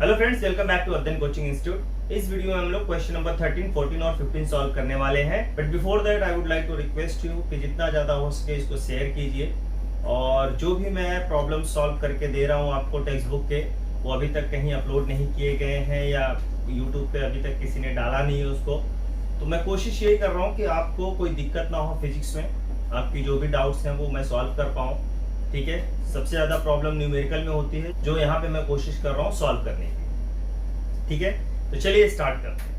Hello friends, welcome back to Adhyayan coaching institute. इस video में हम लोग क्वेश्चन नंबर 13, 14 और 15 सॉल्व करने वाले हैं। But before that I would like to request you कि जितना ज़्यादा हो सके इसको शेयर कीजिए। और जो भी मैं प्रॉब्लम सॉल्व करके दे रहा हूँ आपको टेक्स्ट बुक के, वो अभी तक कहीं अपलोड नहीं किए गए हैं या यूट्यूब पे अभी तक किसी ने डाला नहीं है उसको। तो मैं कोशिश यही कर रहा हूँ कि आपको कोई दिक्कत ना हो फिजिक्स में, आपकी जो भी डाउट्स हैं वो मैं सॉल्व कर पाऊँ। ठीक है, सबसे ज़्यादा प्रॉब्लम न्यूमेरिकल में होती है, जो यहाँ पे मैं कोशिश कर रहा हूँ सॉल्व करने की। ठीक है, तो चलिए स्टार्ट करते हैं।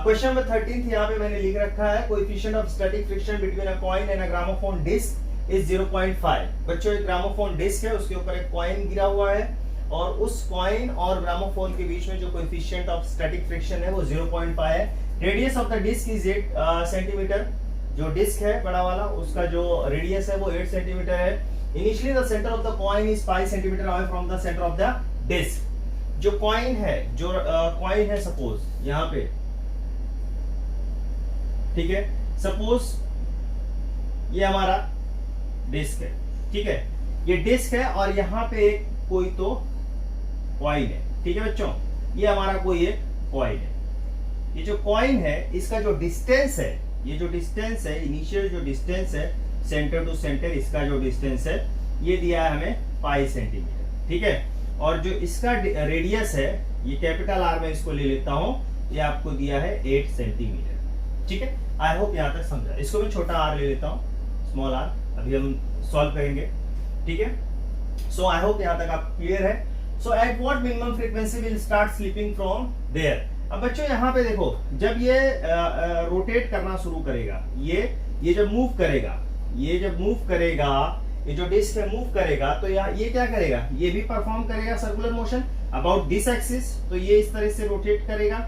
क्वेश्चन नंबर 13 यहाँ पे मैंने लिख रखा है, coefficient of static friction between a coin and a gramophone disc is 0.5। बच्चों, एक ग्रामोफोन डिस्क है, उसके ऊपर एक कॉइन गिरा हुआ है और उस कॉइन और ग्रामोफोन के बीच में जो कोएफिशिएंट ऑफ स्टैटिक फ्रिक्शन है वो 0.5 है। Radius of the disc is 8 centimetre. जो डिस्क है बड़ा वाला, उसका जो रेडियस है वो 8 सेंटीमीटर है। Initially the centre of the coin is 5 centimetre away from the centre of the disc. जो कॉइन है, जो कॉइन है सपोज यहाँ पे, ठीक है, सपोज ये हमारा डिस्क है, ठीक है, ये डिस्क है और यहाँ पे एक कोई तो कॉइन है। ठीक है बच्चों, ये हमारा कोई एक कॉइन है। ये जो कॉइन है इसका जो डिस्टेंस है, ये जो डिस्टेंस है, इनिशियल जो डिस्टेंस है सेंटर टू सेंटर, इसका जो डिस्टेंस है ये दिया है हमें 5 सेंटीमीटर। ठीक है, और जो इसका रेडियस है, ये कैपिटल आर में इसको ले लेता हूं, ये आपको दिया है 8 सेंटीमीटर। ठीक है, आई होप यहां तक समझा। इसको मैं छोटा आर ले लेता हूं, स्मॉल आर, अभी हम सॉल्व करेंगे। ठीक है, सो आई होप यहां तक आप क्लियर है। So at what minimum frequency will start slipping from there. अब बच्चों यहाँ पे देखो, जब ये रोटेट करना शुरू करेगा, ये जब मूव करेगा, ये जब मूव करेगा, ये जो डिस्क है मूव करेगा, तो ये क्या करेगा, ये भी परफॉर्म करेगा circular motion about this axis. तो ये इस तरह से रोटेट करेगा।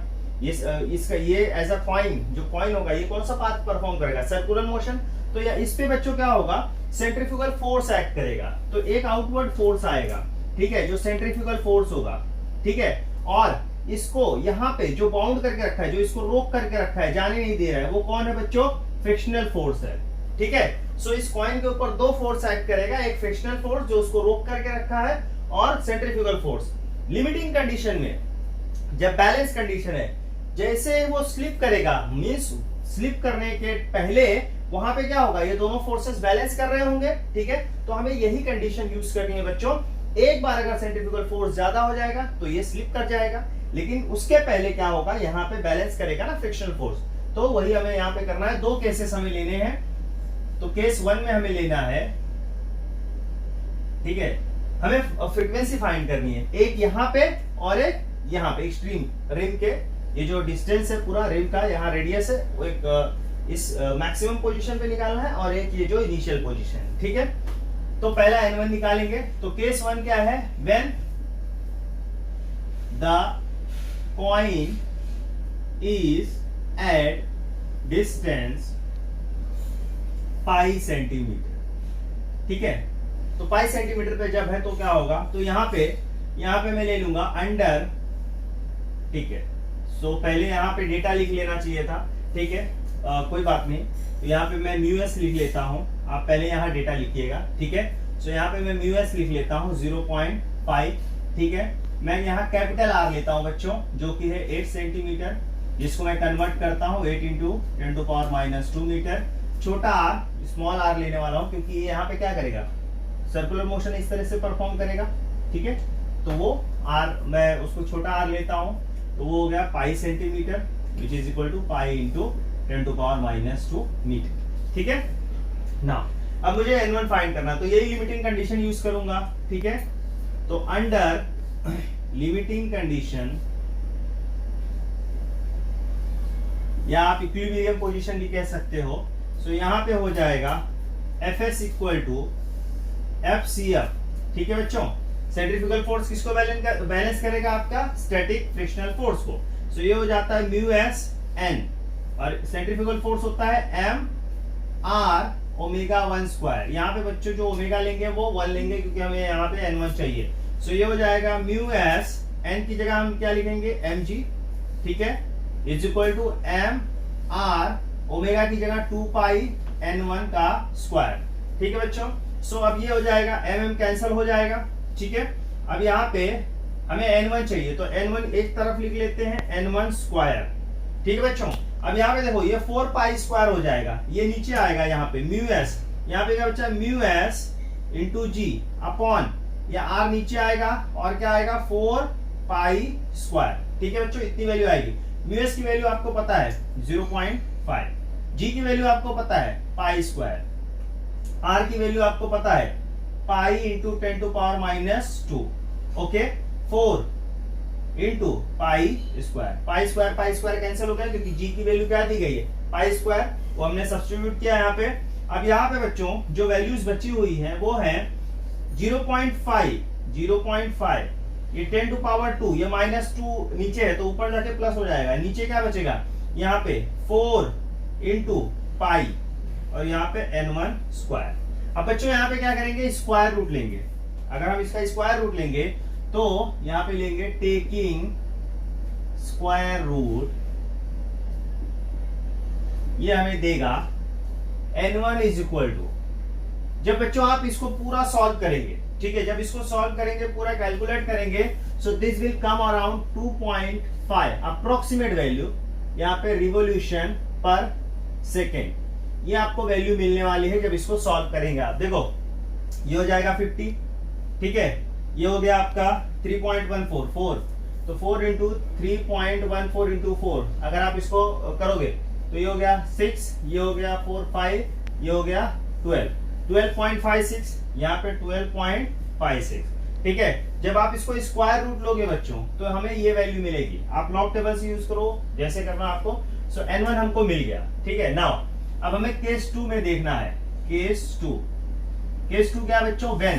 इसका ये एज अ कॉइन, जो कॉइन होगा, ये कौन सा पाथ परफॉर्म करेगा, सर्कुलर मोशन। तो या इस पे बच्चों क्या होगा, सेंट्रीफ्यूगल फोर्स एक्ट करेगा, तो एक आउटवर्ड फोर्स आएगा। ठीक है, जो सेंट्रीफ्यूगल फोर्स होगा। ठीक है, और इसको यहाँ पे जो बाउंड करके रखा है, जो इसको रोक करके रखा है, जाने नहीं दे रहा है, वो कौन है बच्चों, फ्रिक्शनल फोर्स है। ठीक है, सो इस कॉइन के ऊपर दो फोर्स एक्ट करेगा, एक फ्रिक्शनल फोर्स जो उसको रोक करके रखा है, और सेंट्रीफ्यूगल फोर्स। लिमिटिंग कंडीशन में, जब बैलेंस कंडीशन है, जैसे वो स्लिप करेगा, मींस स्लिप करने के पहले वहां पे क्या होगा, ये दोनों फोर्सेस बैलेंस कर रहे होंगे। ठीक है, तो हमें यही कंडीशन यूज करनी है बच्चों। एक बार अगर सेंट्रीफ्यूगल फोर्स ज्यादा हो जाएगा तो ये स्लिप कर जाएगा, लेकिन उसके पहले क्या होगा, यहाँ पे बैलेंस करेगा ना फ्रिक्शनल फोर्स। तो वही हमें यहाँ पे करना है। दो केसेस हमें लेने हैं। तो केस 1 में हमें लेना है, ठीक है, हमें फ्रीक्वेंसी फाइंड करनी है, एक यहाँ पे और एक यहाँ पे एक्सट्रीम रिम के। ये जो डिस्टेंस है पूरा रिम का, यहाँ रेडियस है, वो एक इस मैक्सिमम पोजीशन पे निकालना है, और एक ये जो इनिशियल पोजीशन है। ठीक है, तो पहला n1 निकालेंगे। तो केस 1 क्या है, when the coin is at distance 5 centimetre. ठीक है, तो 5 सेंटीमीटर पे जब है तो क्या होगा, तो यहाँ पे मैं ले लूंगा अंडर। ठीक है, सो पहले यहाँ पे डेटा लिख लेना चाहिए था। ठीक है, कोई बात नहीं, तो यहाँ पे मैं म्यूएस लिख लेता हूँ, आप पहले यहाँ डेटा लिखिएगा। ठीक है, सो यहाँ पे मैं म्यूएस लिख लेता हूँ 0.5। ठीक है, मैं यहाँ कैपिटल आर लेता हूँ बच्चों, जो कि है 8 सेंटीमीटर, जिसको मैं कन्वर्ट करता हूँ 8 इंटू 10⁻² मीटर। छोटा आर, स्मॉल आर लेने वाला हूँ, क्योंकि ये यहाँ पे क्या करेगा, सर्कुलर मोशन इस तरह से परफॉर्म करेगा। ठीक है, तो वो आर, मैं उसको छोटा आर लेता हूँ, तो वो हो गया 5 centimetre, which is equal to pi into 10⁻² metre. ठीक है ना, अब मुझे n1 फाइंड करना, तो यही लिमिटिंग कंडीशन यूज करूंगा। ठीक है, तो अंडर लिमिटिंग कंडीशन, या आप इक्विलिब्रियम पोजीशन भी कह सकते हो। सो यहाँ पे हो जाएगा Fs इक्वल टू FCF। ठीक है बच्चों, सेंट्रीफ्यूगल फोर्स किसको बैलेंस करेगा, आपका स्टैटिक फ्रिक्शनल फोर्स को। सो ये हो जाता है म्यूएस n, और सेंट्रीफ्यूगल फोर्स होता है m r ω1²। यहाँ पे बच्चों जो ओमेगा लेंगे वो 1 लेंगे, क्योंकि हमें यहाँ पे n1 चाहिए। सो ये हो जाएगा म्यूएस, n की जगह हम क्या लिखेंगे, mg। ठीक है, is equal to m r omega की जगह 2 पाई n1 का स्क्वायर। ठीक है बच्चों, सो अब ये हो जाएगा, mm कैंसिल हो जाएगा। ठीक है, अब यहाँ पे हमें n1 चाहिए, तो n1 एक तरफ लिख लेते हैं, n1 स्क्वायर। ठीक है बच्चों, अब यहाँ पे देखो ये 4 पाई स्क्वायर हो जाएगा, ये नीचे आएगा यहाँ पे म्यू एस, यहाँ पे क्या बच्चा mu S into g upon, या r नीचे आएगा और क्या आएगा 4 पाई स्क्वायर। ठीक है बच्चों, इतनी वैल्यू आएगी। म्यू एस की वैल्यू आपको पता है 0.5, जी की वैल्यू आपको पता है पाई स्क्वायर, आर की वैल्यू आपको पता है pi into 10 to power -2। Okay, 4 into pi square cancel हो गया क्योंकि जी की वैल्यू क्या दी गई है पाई स्क्वायर, वो हमने सब्स्टिट्यूट किया यहाँ पे। अब यहाँ पे बच्चों जो वैल्यूज बची हुई हैं वो है 0.5, ये 10 टू पावर 2, ये -2 नीचे है तो ऊपर जाके प्लस हो जाएगा, नीचे क्या बचेगा यहाँ पे 4 इंटू पाई और यहाँ पे n1 स्क्वायर। अब बच्चों यहाँ पे क्या करेंगे, स्क्वायर रूट लेंगे। अगर हम इसका स्क्वायर रूट लेंगे तो यहाँ पे लेंगे टेकिंग स्क्वायर रूट, ये हमें देगा n1 इज इक्वल टू, जब बच्चों आप इसको पूरा सॉल्व करेंगे, ठीक है, जब इसको सॉल्व करेंगे पूरा कैलकुलेट करेंगे, so this will come around 2.5 approximate value यहाँ पे रिवोल्यूशन पर सेकेंड, ये आपको वैल्यू मिलने वाली है जब इसको सॉल्व करेंगे आप। देखो ये हो जाएगा 50, ठीक है, ये हो गया आपका 3.144, तो 4 इंटू 3.14 इंटू 4 अगर आप इसको करोगे तो ये हो गया 6, ये हो गया 4 5, ये हो गया 12.56, यहाँ पे 12.56। ठीक है, जब आप इसको स्क्वायर रूट लोगे बच्चों तो हमें ये वैल्यू मिलेगी। आप लॉग टेबल से यूज करो जैसे करना आपको। सो n1 हमको मिल गया। ठीक है, नाउ अब हमें केस 2 में देखना है। केस 2 क्या बच्चों, when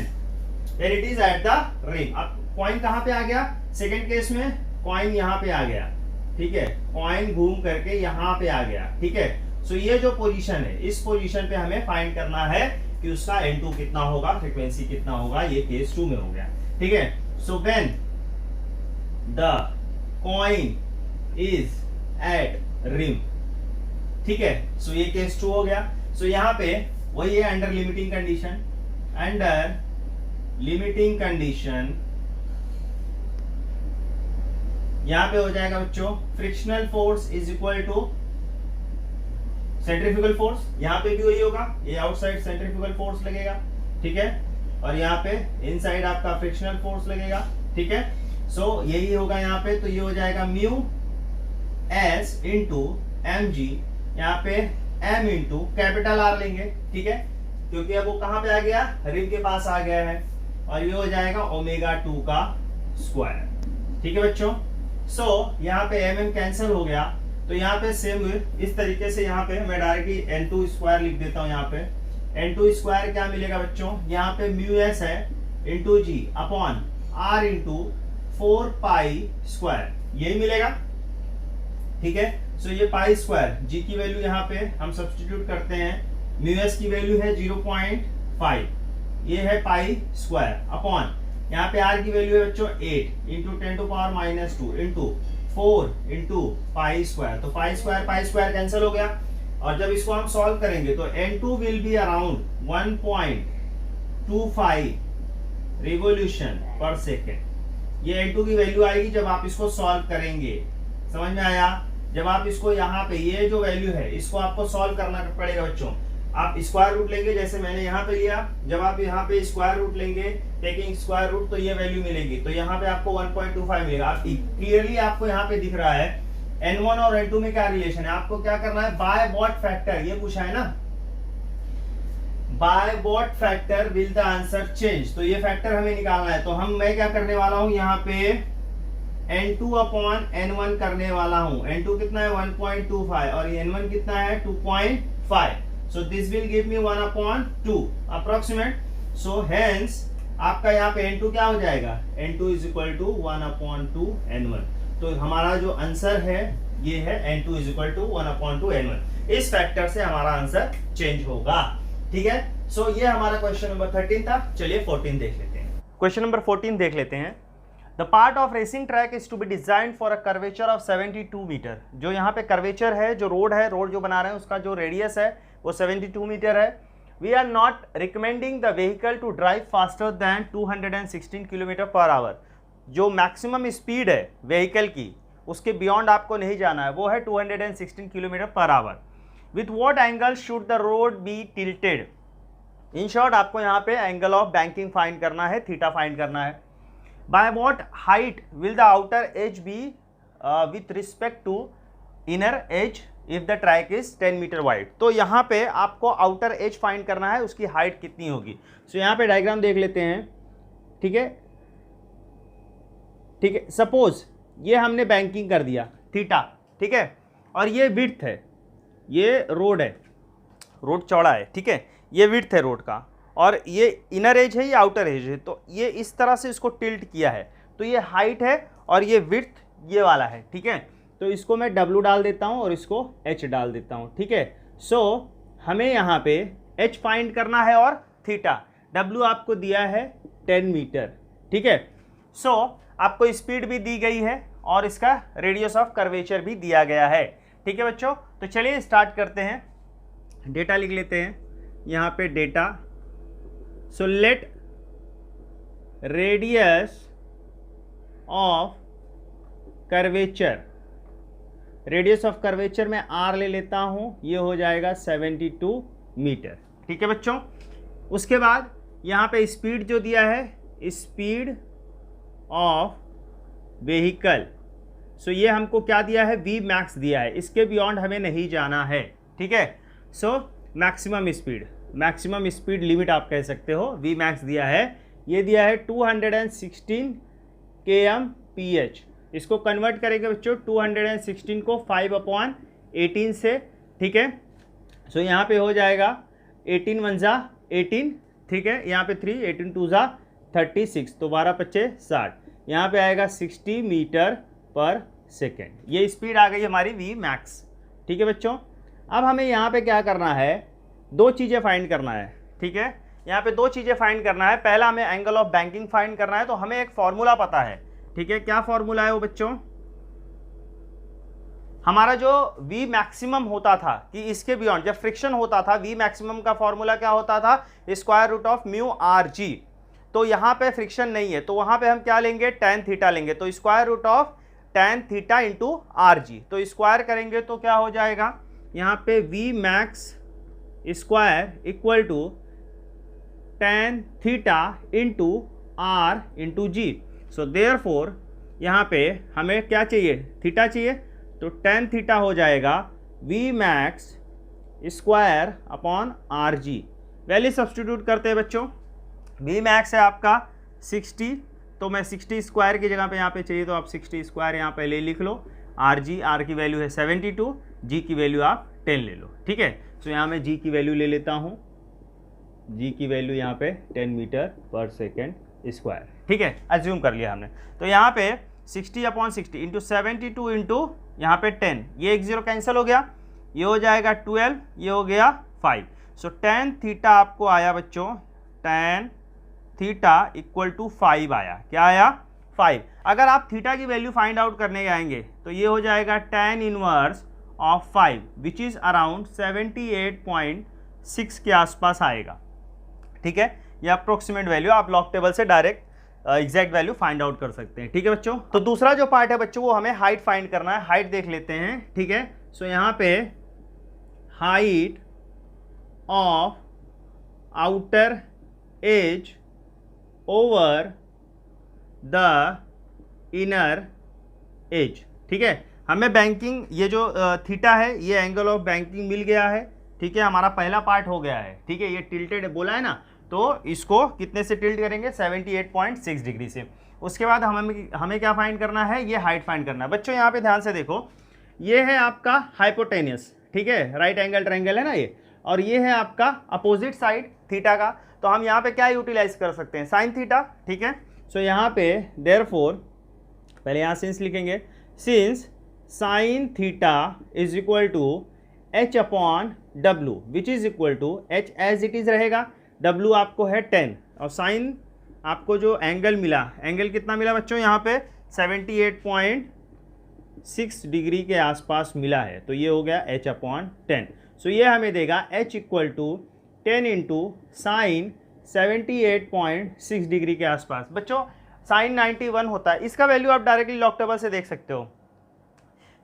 it is at the ring. अब कॉइन कहां पे आ गया, सेकंड केस में कॉइन यहां पे आ गया। ठीक है, कॉइन घूम करके यहां पे आ गया। ठीक है, सो ये जो पोजीशन है, इस पोजीशन पे हमें फाइंड करना है कि उसका n2 कितना होगा, फ्रीक्वेंसी कितना होगा। ये केस 2 में हो गया। ठीक है, so when the coin is at rim. ठीक है, सो ये केस 2 हो गया। सो यहां पे वही है, under limiting condition, under limiting condition यहां पे हो जाएगा बच्चों frictional force is equal to centrifugal force. यहां पे भी वही होगा, ये आउटसाइड सेंट्रीफ्यूगल फोर्स लगेगा। ठीक है, और यहाँ पे इनसाइड आपका फ्रिक्शनल फोर्स लगेगा। ठीक है, सो यही होगा यहाँ पे, तो ये हो जाएगा mu S into M G, यहाँ पे m इंटू कैपिटल आर लेंगे। ठीक है, क्योंकि अब वो कहां पे आ गया, रिम के पास आ गया है, और ये हो जाएगा ओमेगा 2 का स्क्वायर। ठीक है बच्चों, सो यहाँ पे mm कैंसिल हो गया, तो यहाँ पे सेम इस तरीके से यहाँ पे मैं डायरेक्टली n2 स्क्वायर लिख देता हूँ। यहाँ पे n2 स्क्वायर क्या मिलेगा बच्चों, यहाँ पे म्यू एस है into g upon r into 4 pi square, यही मिलेगा। ठीक है, सो ये पाई स्क्वायर, जी की वैल्यू यहाँ पे हम सब्स्टिट्यूट करते हैं, म्यू एस की वैल्यू है 0.5, ये है पाई स्क्वायर अपॉन यहाँ पे r की वैल्यू है बच्चों 8 into 10 to power -2 into 4 into pi square, तो पाई स्क्वायर कैंसिल हो गया। और जब इसको हम सॉल्व करेंगे तो n2 will be around 1.25 revolution per second. ये n2 की वैल्यू आएगी जब आप इसको सॉल्व करेंगे। समझ में आया? जब आप इसको यहाँ पे ये जो वैल्यू है इसको आपको सॉल्व करना पड़ेगा बच्चों। आप स्क्वायर रूट लेंगे, जैसे मैंने यहाँ पे लिया, जब आप यहाँ पे स्क्वायर रूट लेंगे टेकिंग स्क्वायर रूट, तो ये वैल्यू मिलेगी, तो यहाँ पे आपको 1.25 मिलेगा। आप क्लियरली आपको यहाँ पे दिख रहा है n1 और n2 में क्या रिलेशन है। आपको क्या करना है, बाय व्हाट फैक्टर, ये पूछा है ना, by what factor will the answer change, तो ये फैक्टर हमें निकालना है। तो मैं क्या करने वाला हूं, यहाँ पे n2 अपॉन n1 करने वाला हूं। n2 कितना है 1.25 और n1 कितना है 2.5, so this will give me 1/2 approximate, so hence आपका यहाँ पे n2 क्या हो जाएगा, n2 is equal to 1/2 n1। तो हमारा जो आंसर है ये है n2 is equal to 1/2 n1। इस फैक्टर से हमारा आंसर चेंज होगा। ठीक है, सो ये हमारा क्वेश्चन नंबर 13 था। चलिए 14 देख लेते हैं। क्वेश्चन नंबर 14 देख लेते हैं। The part of racing track is to be design for a curvature of 72 metre. जो यहाँ पे कर्वेचर है, जो रोड है, रोड जो बना रहे हैं उसका जो रेडियस है वो 72 मीटर है। We are not recommending the vehicle to drive faster than 216 kilometre per hour. जो मैक्सिमम स्पीड है व्हीकल की उसके बियॉन्ड आपको नहीं जाना है, वो है 216 kilometre per hour. With what angle should the road be tilted. In short आपको यहाँ पे एंगल ऑफ बैंकिंग फाइंड करना है, थीटा फाइंड करना है। By what height will the outer edge be with respect to inner edge if the track is 10 metre wide. तो यहाँ पे आपको आउटर एज फाइंड करना है, उसकी हाइट कितनी होगी। सो यहाँ पे डायग्राम देख लेते हैं, ठीक है, ठीक है। सपोज ये हमने बैंकिंग कर दिया थीटा, ठीक है, और ये विड्थ है, ये रोड है, रोड चौड़ा है, ठीक है, ये विड्थ है रोड का, और ये इनर एज है, ये आउटर एज है। तो ये इस तरह से इसको टिल्ट किया है, तो ये हाइट है और ये विड्थ ये वाला है, ठीक है। तो इसको मैं W डाल देता हूँ और इसको H डाल देता हूँ, ठीक है। सो हमें यहाँ पे H फाइंड करना है और थीटा। W आपको दिया है 10 मीटर, ठीक है। सो आपको स्पीड भी दी गई है और इसका रेडियस ऑफ कर्वेचर भी दिया गया है, ठीक है बच्चों। तो चलिए स्टार्ट करते हैं, डेटा लिख लेते हैं यहाँ पे data. So let radius of curvature, radius of curvature में R ले लेता हूँ, ये हो जाएगा 72 मीटर, ठीक है बच्चों। उसके बाद यहाँ पे स्पीड जो दिया है, स्पीड ऑफ व्हीकल, सो ये हमको क्या दिया है, V मैक्स दिया है, इसके बियॉन्ड हमें नहीं जाना है, ठीक है। So maximum speed, maximum speed limit आप कह सकते हो, V मैक्स दिया है, ये दिया है 216 kmph। इसको कन्वर्ट करेंगे बच्चों 216 को 5/18 से, ठीक है। सो यहाँ पे हो जाएगा 18 1 जा 18, ठीक है, यहाँ पे 3, 18 2 जा 36, तो 12 5 60, यहाँ पे आएगा 60 मीटर पर सेकेंड। ये स्पीड आ गई हमारी V मैक्स, ठीक है बच्चों। अब हमें यहाँ पे क्या करना है, दो चीज़ें फाइंड करना है, ठीक है। यहाँ पे दो चीज़ें फाइंड करना है। पहला हमें एंगल ऑफ बैंकिंग फाइंड करना है, तो हमें एक फॉर्मूला पता है, ठीक है। क्या फॉर्मूला है वो बच्चों, हमारा जो V मैक्सिमम होता था कि इसके बियॉन्ड जब फ्रिक्शन होता था, V मैक्सिमम का फॉर्मूला क्या होता था, square root of mu RG। तो यहाँ पे फ्रिक्शन नहीं है, तो वहाँ पे हम क्या लेंगे, tan थीटा लेंगे, तो square root of tan theta into RG। तो स्क्वायर करेंगे तो क्या हो जाएगा, यहाँ पे V max square equal to tan theta into R into G। So therefore यहाँ पे हमें क्या चाहिए, थीटा चाहिए, तो tan थीटा हो जाएगा V max square upon RG। Value substitute करते हैं बच्चों, V मैक्स है आपका 60, तो मैं 60 स्क्वायर की जगह पे यहाँ पे चाहिए तो आप 60 स्क्वायर यहाँ पहले लिख लो। RG, R की वैल्यू है 72, G की वैल्यू आप 10 ले लो, ठीक है। तो यहाँ मैं G की वैल्यू ले लेता हूँ, G की वैल्यू यहाँ पे 10 मीटर पर सेकेंड स्क्वायर, ठीक है, एज्यूम कर लिया हमने। तो यहाँ पे 60/60 इंटू 72 इंटू यहाँ पे 10, ये एक 0 कैंसिल हो गया, ये हो जाएगा 12, ये हो गया 5। सो tan थीटा आपको आया बच्चों, tan थीटा इक्वल टू 5 आया, क्या आया, 5। अगर आप थीटा की वैल्यू फाइंड आउट करने जाएंगे तो ये हो जाएगा tan inverse of 5 which is around 78.6 के आसपास आएगा, ठीक है। ये अप्रोक्सीमेट वैल्यू आप लॉग टेबल से direct exact value find out कर सकते हैं, ठीक है बच्चों। तो दूसरा जो पार्ट है बच्चों, वो हमें हाइट फाइंड करना है, हाइट देख लेते हैं, ठीक है। सो यहाँ पे height of outer as over the inner as, ठीक है। हमें बैंकिंग, ये जो थीटा है, ये एंगल ऑफ बैंकिंग मिल गया है, ठीक है, हमारा पहला पार्ट हो गया है, ठीक है। ये टिल्टेड बोला है ना, तो इसको कितने से टिल्ट करेंगे, 78.6 डिग्री से। उसके बाद हमें क्या फाइंड करना है, ये हाइट फाइंड करना है। बच्चों यहाँ पे ध्यान से देखो, ये है आपका हाइपोटेनियस, ठीक है, राइट एंगल ट्रायंगल है ना ये, और ये है आपका अपोजिट साइड थीटा का। तो हम यहाँ पे क्या यूटिलाइज कर सकते हैं, साइन थीटा, ठीक है। सो यहाँ पे देयरफॉर पहले यहाँ सिंस लिखेंगे, since sine theta is equal to H upon W which is equal to H as it is रहेगा, W आपको है 10 और साइन आपको जो एंगल मिला, एंगल कितना मिला बच्चों यहाँ पे 78.6 डिग्री के आसपास मिला है। तो ये हो गया h/10। सो ये हमें देगा h equal to 10 into sine 78.6 degree के आसपास। बच्चों साइन 91 होता है, इसका वैल्यू आप डायरेक्टली लॉग टेबल से देख सकते हो।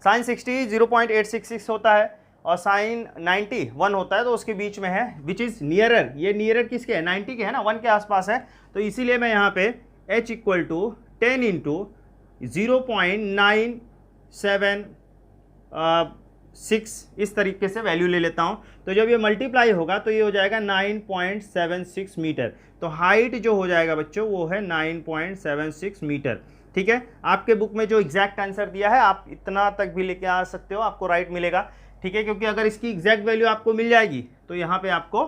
साइन 60 0.866 होता है और साइन 91 होता है, तो उसके बीच में है, विच इज़ नियरर। ये नियरर किसके है, 90 के है ना, 1 के आसपास है। तो इसीलिए मैं यहाँ पे h इक्वल टू 10 इंटू 0.976 इस तरीके से वैल्यू ले लेता हूँ। तो जब ये मल्टीप्लाई होगा तो ये हो जाएगा 9.76 मीटर। तो हाइट जो हो जाएगा बच्चों वो है 9.76 मीटर। ठीक है, आपके बुक में जो एग्जैक्ट आंसर दिया है आप इतना तक भी लेके आ सकते हो, आपको राइट मिलेगा। ठीक है, क्योंकि अगर इसकी एग्जैक्ट वैल्यू आपको मिल जाएगी तो यहाँ पे आपको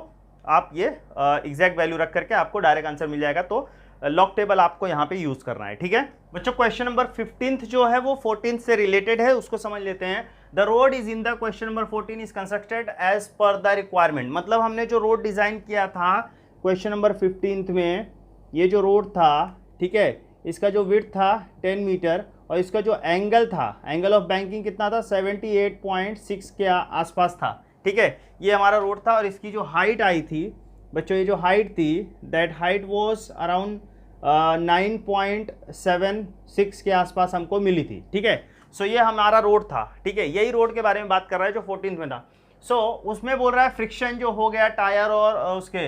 आप ये एग्जैक्ट वैल्यू रख करके आपको डायरेक्ट आंसर मिल जाएगा। तो लॉग टेबल आपको यहाँ पे यूज करना है। ठीक है बच्चों, क्वेश्चन नंबर 15 जो है वो 14 से रिलेटेड है, उसको समझ लेते हैं। The road is in the question number 14 is constructed as per the requirement. मतलब हमने जो रोड डिजाइन किया था क्वेश्चन नंबर 15 में, ये जो रोड था, ठीक है, इसका जो विड्थ था 10 मीटर और इसका जो एंगल था, एंगल ऑफ बैंकिंग कितना था 78.6 के आसपास था। ठीक है, ये हमारा रोड था और इसकी जो हाइट आई थी बच्चों, ये जो हाइट थी दैट हाइट वाज अराउंड 9.76 के आसपास हमको मिली थी। ठीक है, सो ये हमारा रोड था। ठीक है, यही रोड के बारे में बात कर रहा है जो 14 में था। सो उसमें बोल रहा है फ्रिक्शन जो हो गया टायर और उसके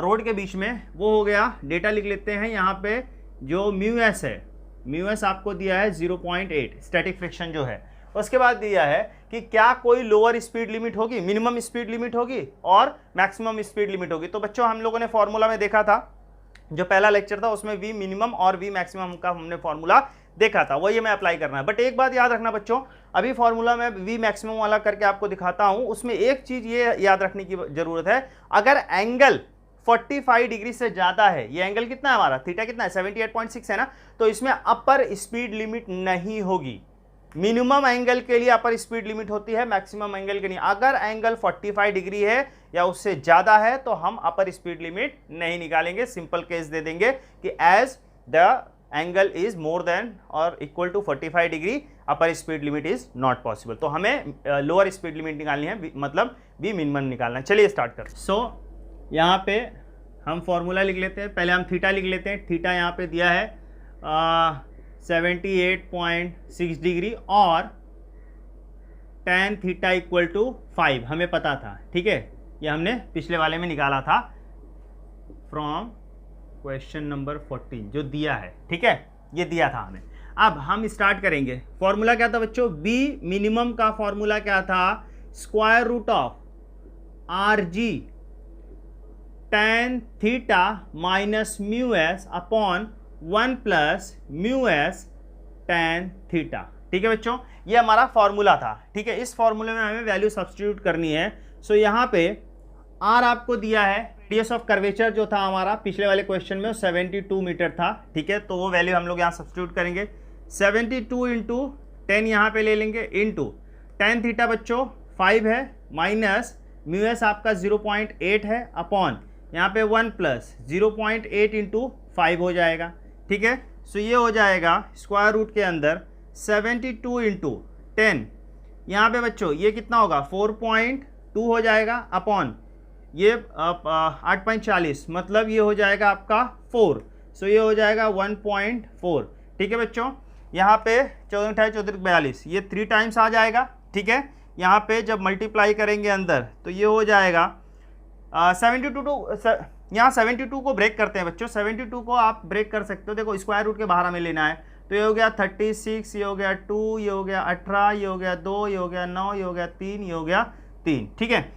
रोड के बीच में, वो हो गया, डेटा लिख लेते हैं यहाँ पे। जो म्यू एस है, म्यू एस आपको दिया है 0.8 स्टैटिक फ्रिक्शन जो है। उसके बाद दिया है कि क्या कोई लोअर स्पीड लिमिट होगी, मिनिमम स्पीड लिमिट होगी और मैक्सिमम स्पीड लिमिट होगी। तो बच्चों हम लोगों ने फॉर्मूला में देखा था, जो पहला लेक्चर था उसमें वी मिनिमम और वी मैक्सिमम का हमने फॉर्मूला देखा था, वो ये मैं अप्लाई करना है। बट एक बात याद रखना बच्चों, अभी फॉर्मूला में वी मैक्सिमम वाला करके आपको दिखाता हूं, उसमें एक चीज ये याद रखने की जरूरत है, अगर एंगल 45 डिग्री से ज्यादा है, ये एंगल कितना है हमारा, थीटा कितना है 78.6 है ना, तो इसमें अपर स्पीड लिमिट नहीं होगी। मिनिमम एंगल के लिए अपर स्पीड लिमिट होती है, मैक्सिमम एंगल के नहीं। अगर एंगल 45 डिग्री है या उससे ज्यादा है तो हम अपर स्पीड लिमिट नहीं निकालेंगे, सिंपल केस दे देंगे कि as the angle is more than और equal to 45 degree upper speed limit is not possible. तो हमें लोअर स्पीड लिमिट निकालनी है, मतलब बी मिनिमम निकालना है। चलिए स्टार्ट करते हैं। सो यहाँ पे हम फॉर्मूला लिख लेते हैं, पहले हम थीटा लिख लेते हैं। थीटा यहाँ पे दिया है 78.6 डिग्री और tan थीटा इक्वल टू 5 हमें पता था। ठीक है, ये हमने पिछले वाले में निकाला था फ्रॉम क्वेश्चन नंबर 14 जो दिया है। ठीक है, ये दिया था हमें। अब हम स्टार्ट करेंगे। फॉर्मूला क्या था बच्चों, बी मिनिमम का फॉर्मूला क्या था, square root of RG tan theta minus mu S upon 1 plus mu S tan theta. ठीक है बच्चों, ये हमारा फॉर्मूला था। ठीक है, इस फॉर्मूले में हमें वैल्यू सब्स्टिट्यूट करनी है। सो यहाँ पे R आपको दिया है, टीएस ऑफ कर्वेचर जो था हमारा पिछले वाले क्वेश्चन में 72 मीटर था। ठीक है, तो वो वैल्यू हम लोग यहाँ सब्स्टिट्यूट करेंगे। 72 इंटू 10 यहाँ पे ले लेंगे, इंटू tan थीटा बच्चों 5 है, माइनस म्यू एस आपका 0.8 है, अपॉन यहाँ पे 1 प्लस 0.8 इंटू 5 हो जाएगा। ठीक है, सो ये हो जाएगा स्क्वायर रूट के अंदर 72 इंटू 10, यहाँ पे बच्चों ये कितना होगा 4.2 हो जाएगा, अपॉन ये 8.40 मतलब ये हो जाएगा आपका 4, सो ये हो जाएगा 1.4। ठीक है बच्चों, यहाँ पे 14 14 42 ये 3 टाइम्स आ जाएगा। ठीक है, यहाँ पे जब मल्टीप्लाई करेंगे अंदर तो ये हो जाएगा 72 यहाँ 72 को ब्रेक करते हैं बच्चों, 72 को आप ब्रेक कर सकते हो। देखो स्क्वायर रूट के बाहर हमें लेना है, तो ये हो गया 36, ये हो गया 2, ये हो गया 18, ये हो गया 2, ये हो गया 9, ये हो गया 3, ये हो गया 3। ठीक है,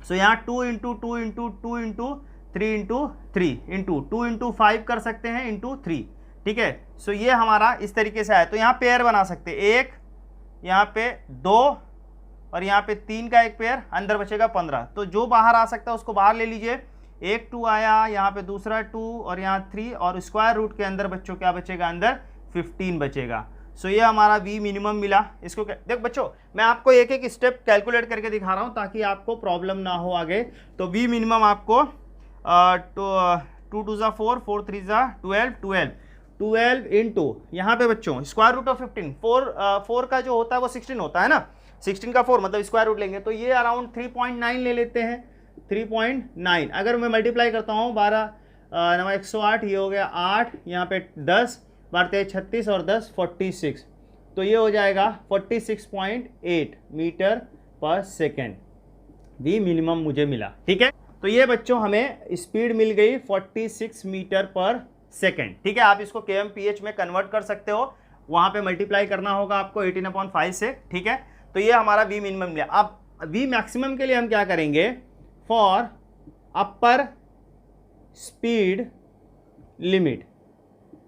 सो यहाँ 2 into 2 into 2 into 3 into 3 into 2 into 5 कर सकते हैं, इंटू 3। ठीक है, सो ये हमारा इस तरीके से आया। तो यहाँ पेयर बना सकते हैं, एक यहाँ पे 2 और यहाँ पे 3 का एक पेयर, अंदर बचेगा 15। तो जो बाहर आ सकता है उसको बाहर ले लीजिए। एक 2 आया, यहाँ पे दूसरा 2 और यहाँ 3, और स्क्वायर रूट के अंदर बच्चों क्या बचेगा, अंदर 15 बचेगा। सो ये हमारा वी मिनिमम मिला। इसको देख बच्चों, मैं आपको एक एक स्टेप कैलकुलेट करके दिखा रहा हूँ ताकि आपको प्रॉब्लम ना हो आगे। तो वी मिनिमम आपको तो 2 2 जा 4, 4 3 जा 12, 12 इंटू यहाँ पे बच्चों स्क्वायर रूट ऑफ 15, 4 का जो होता है वो 16 होता है ना, 16 का 4 मतलब स्क्वायर रूट लेंगे तो ये अराउंड 3.9 ले लेते हैं, 3.9। अगर मैं मल्टीप्लाई करता हूँ 12 नवा 108, ये हो गया 8, यहाँ पे 10, 12 36 और 10 46, तो ये हो जाएगा 46.8 मीटर पर सेकेंड, वी मिनिमम मुझे मिला। ठीक है, तो ये बच्चों हमें स्पीड मिल गई 46 मीटर पर सेकेंड। ठीक है, आप इसको kmph में कन्वर्ट कर सकते हो, वहां पे मल्टीप्लाई करना होगा आपको 18/5 से। ठीक है, तो ये हमारा वी मिनिमम लिया। अब वी मैक्सिमम के लिए हम क्या करेंगे, फॉर अपर स्पीड लिमिट।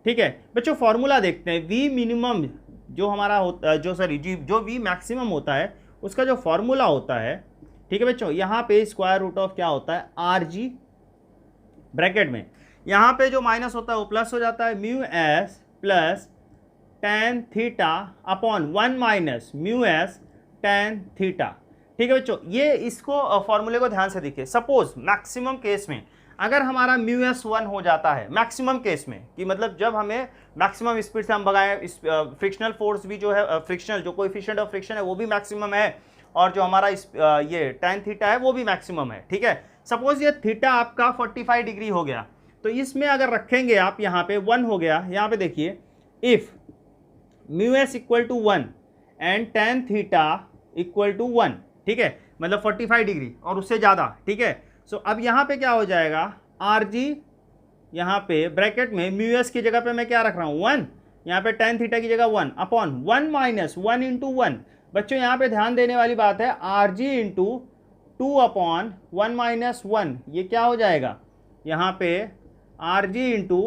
ठीक है बच्चों, फॉर्मूला देखते हैं। वी मिनिमम जो हमारा होता है, जो वी मैक्सिमम होता है उसका जो फॉर्मूला होता है, ठीक है बच्चों, यहाँ पे स्क्वायर रूट ऑफ क्या होता है, आर जी, ब्रैकेट में यहाँ पे जो माइनस होता है वो प्लस हो जाता है, mu S plus tan theta upon 1 minus mu S tan theta. ठीक है बच्चों, ये इसको फॉर्मूले को ध्यान से देखिए। सपोज मैक्सिमम केस में अगर हमारा म्यू एस 1 हो जाता है, मैक्सिमम केस में, कि मतलब जब हमें मैक्सिमम स्पीड से हम भगाएं, फ्रिक्शनल फोर्स भी जो है, फ्रिक्शनल जो कोएफिशिएंट ऑफ फ्रिक्शन है वो भी मैक्सिमम है, और जो हमारा ये टेन थीटा है वो भी मैक्सिमम है। ठीक है, सपोज ये थीटा आपका 45 डिग्री हो गया, तो इसमें अगर रखेंगे आप यहाँ पे 1 हो गया, यहाँ पे देखिए if mu S equal to 1 and tan theta equal to 1, ठीक है, मतलब 45 डिग्री और उससे ज़्यादा। ठीक है, सो अब यहाँ पे क्या हो जाएगा, आर जी यहाँ पे ब्रैकेट में म्यू एस की जगह पे मैं क्या रख रहा हूँ 1, यहाँ पे टेन थीटा की जगह 1 अपॉन 1 माइनस 1 इंटू 1। बच्चों यहाँ पे ध्यान देने वाली बात है, R G into 2 upon 1 minus 1, ये क्या हो जाएगा, यहाँ पे आर जी इंटू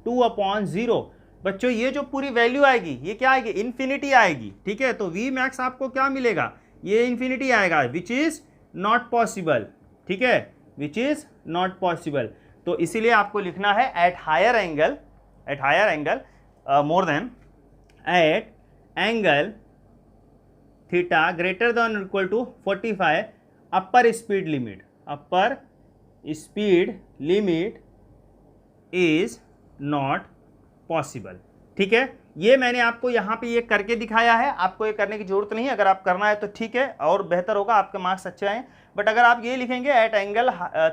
2 अपॉन 0। बच्चों ये जो पूरी वैल्यू आएगी ये क्या आएगी, इन्फिनिटी आएगी। ठीक है, तो वी मैक्स आपको क्या मिलेगा, ये इन्फिनिटी आएगा, विच इज नॉट पॉसिबल। ठीक है, विच इज नॉट पॉसिबल, तो इसीलिए आपको लिखना है at higher angle more than at angle theta greater than equal to 45 upper speed limit is not possible. ठीक है, ये मैंने आपको यहाँ पे ये करके दिखाया है, आपको ये करने की जरूरत नहीं है, अगर आप करना है तो ठीक है और बेहतर होगा, आपके मार्क्स अच्छे आए। बट अगर आप ये लिखेंगे at angle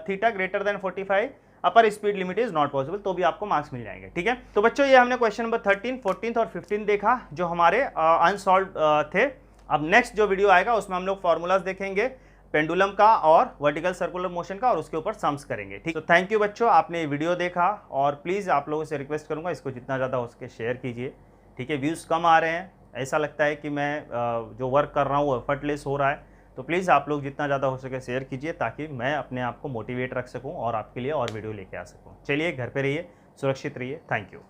theta greater than 45 upper speed limit is not possible, तो भी आपको मार्क्स मिल जाएंगे। ठीक है, तो बच्चों ये हमने क्वेश्चन नंबर 13, 14 और 15 देखा जो हमारे अनसॉल्व थे। अब नेक्स्ट जो वीडियो आएगा उसमें हम लोग फॉर्मूलाज देखेंगे पेंडुलम का और वर्टिकल सर्कुलर मोशन का, और उसके ऊपर सम्स करेंगे। ठीक, तो थैंक यू बच्चों, आपने ये वीडियो देखा, और प्लीज़ आप लोगों से रिक्वेस्ट करूंगा इसको जितना ज़्यादा हो सके शेयर कीजिए। ठीक है, व्यूज़ कम आ रहे हैं, ऐसा लगता है कि मैं जो वर्क कर रहा हूँ एफर्टलेस हो रहा है, तो प्लीज़ आप लोग जितना ज़्यादा हो सके शेयर कीजिए ताकि मैं अपने आप को मोटिवेट रख सकूँ और आपके लिए और वीडियो लेके आ सकूँ। चलिए घर पे रहिए, सुरक्षित रहिए, थैंक यू।